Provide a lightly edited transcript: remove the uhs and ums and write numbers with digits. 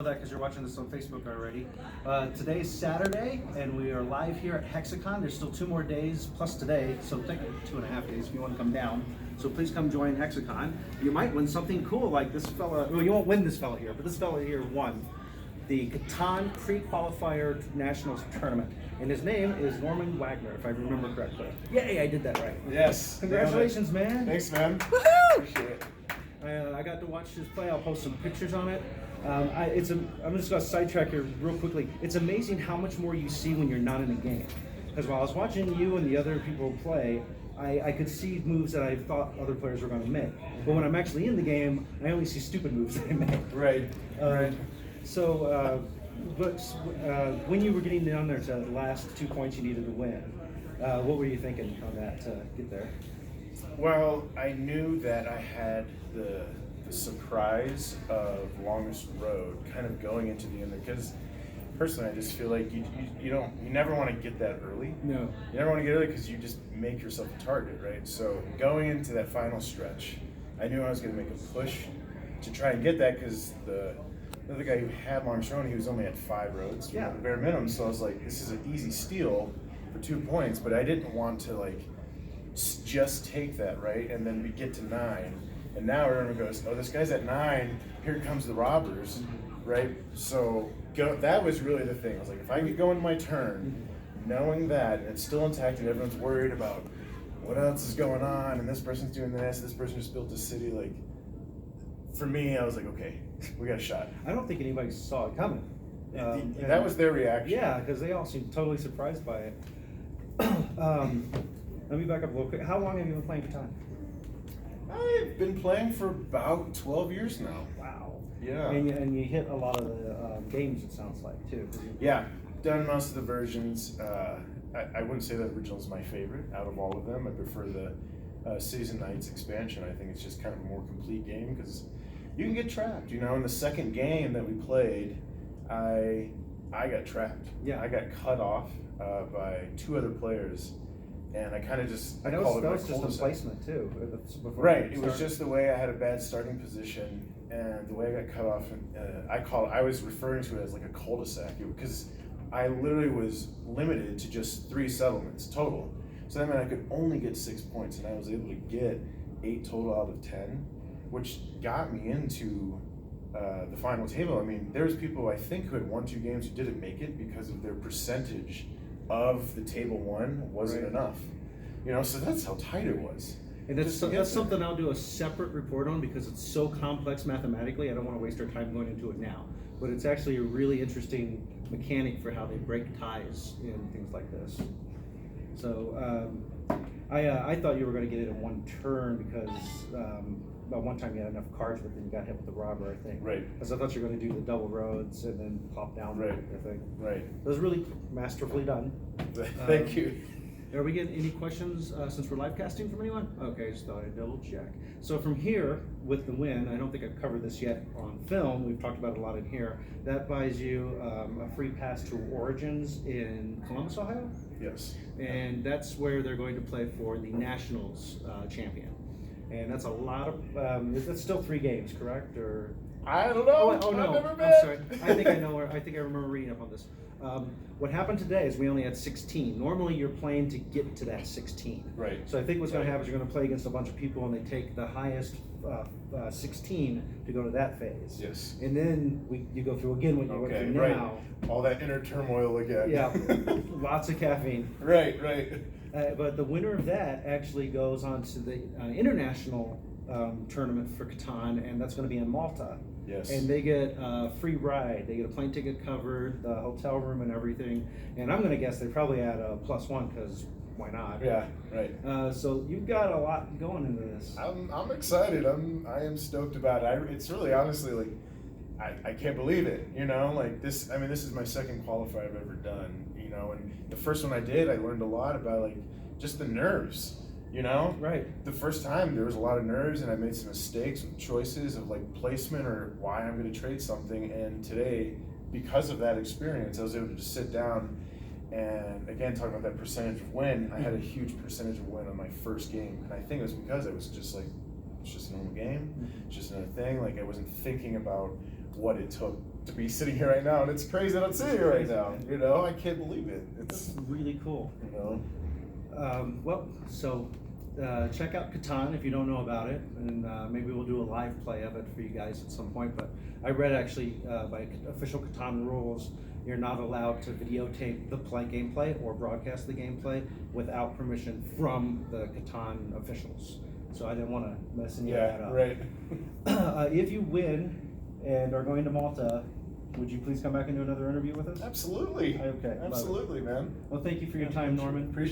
That because you're watching this on Facebook already. Today's Saturday, and we are live here at HexaCon. There's still 2 more days plus today, so technically 2.5 days if you want to come down. So please come join HexaCon. You might win something cool like this fella. Well, you won't win this fella here, but this fella here won the Catan Pre-Qualifier Nationals Tournament, and his name is Norman Wagner, if I remember correctly. Yay, I did that right. Yes. Congratulations, man. Thanks, man. Woohoo! Appreciate it. I got to watch his play. I'll post some pictures on it. I'm just going to sidetrack here real quickly. It's amazing how much more you see when you're not in a game. Because while I was watching you and the other people play, I could see moves that I thought other players were going to make. But when I'm actually in the game, I only see stupid moves that I make. Right. Right. So, when you were getting down there to the last 2 points you needed to win, what were you thinking on that to get there? Well, I knew that I had the surprise of longest road kind of going into the end because personally I just feel like you never want to get that early. No. You never want to get early because you just make yourself a target, right? So going into that final stretch, I knew I was going to make a push to try and get that because the other guy who had longest road, he was only at 5 roads, yeah, the bare minimum. So I was like, this is an easy steal for 2 points, but I didn't want to like just take that, right? And then we get to 9. And now everyone goes, oh, this guy's at 9, here comes the robbers, right? So that was really the thing. I was like, if I could go into my turn, knowing that, and it's still intact and everyone's worried about what else is going on, and this person's doing this person just built a city, like, for me, I was like, okay, we got a shot. I don't think anybody saw it coming. That was their reaction. Yeah, because they all seemed totally surprised by it. Let me back up a little quick. How long have you been playing Catan? I've been playing for about 12 years now. Wow. Yeah. And you hit a lot of the games, it sounds like, too. Yeah, done most of the versions. I wouldn't say the original is my favorite out of all of them. I prefer the Season Nights expansion. I think it's just kind of a more complete game because you can get trapped. You know, in the second game that we played, I got trapped. Yeah. I got cut off by 2 other players. And I kind of just that was just a placement too. Right, it was just the way I had a bad starting position, and the way I got cut off. I was referring to it as like a cul-de-sac because I literally was limited to just 3 settlements total. So that meant I could only get 6 points, and I was able to get 8 total out of 10, which got me into the final table. I mean, there's people I think who had won 2 games who didn't make it because of their percentage of the table 1 wasn't enough, you know. So that's how tight it was. And that's something I'll do a separate report on because it's so complex mathematically. I don't want to waste our time going into it now. But it's actually a really interesting mechanic for how they break ties and things like this. So I thought you were going to get it in 1 turn because one time you had enough cards, but then you got hit with the robber, I think. Right. Because I thought you were going to do the double roads and then pop down. Right. I think. Right. It was really masterfully done. Thank you. Are we getting any questions since we're live casting from anyone? Okay, just thought I'd double check. So from here, with the win, I don't think I've covered this yet on film. We've talked about it a lot in here. That buys you a free pass to Origins in Columbus, Ohio. Yes. And that's where they're going to play for the Nationals champion. And that's a lot of. That's still 3 games, correct? Or I don't know. Oh no, I've never been. I'm sorry. I think I know. I think I remember reading up on this. What happened today is we only had 16. Normally, you're playing to get to that 16. Right. So I think what's going to happen is you're going to play against a bunch of people, and they take the highest 16 to go to that phase. Yes. And then you go through again what you went through right. now. All that inner turmoil again. Yeah. Lots of caffeine. Right. Right. But the winner of that actually goes on to the international tournament for Catan, and that's going to be in Malta. Yes. And they get a free ride. They get a plane ticket covered, the hotel room and everything. And I'm going to guess they probably add a +1 because why not? Yeah, right. So you've got a lot going into this. I'm excited. I am stoked about it. It's really honestly like I can't believe it. You know, like this. I mean, this is my second qualifier I've ever done. You know, and the first one I did, I learned a lot about like just the nerves. You know, right. The first time there was a lot of nerves, and I made some mistakes with choices of like placement or why I'm going to trade something. And today, because of that experience, I was able to just sit down and again talking about that percentage of win. I had a huge percentage of win on my first game, and I think it was because I was just like, it's just a normal game, it's just another thing. Like I wasn't thinking about what it took to be sitting here right now, and it's crazy that I'm sitting here right now. You know, I can't believe it. It's really cool. You know. Check out Catan if you don't know about it, and maybe we'll do a live play of it for you guys at some point. But I read actually by official Catan rules, you're not allowed to videotape the gameplay or broadcast the gameplay without permission from the Catan officials. So I didn't want to mess any of that up. Right. If you win and are going to Malta, would you please come back and do another interview with us? Absolutely. Okay. Absolutely, man. Well, thank you for your time, Norman. Appreciate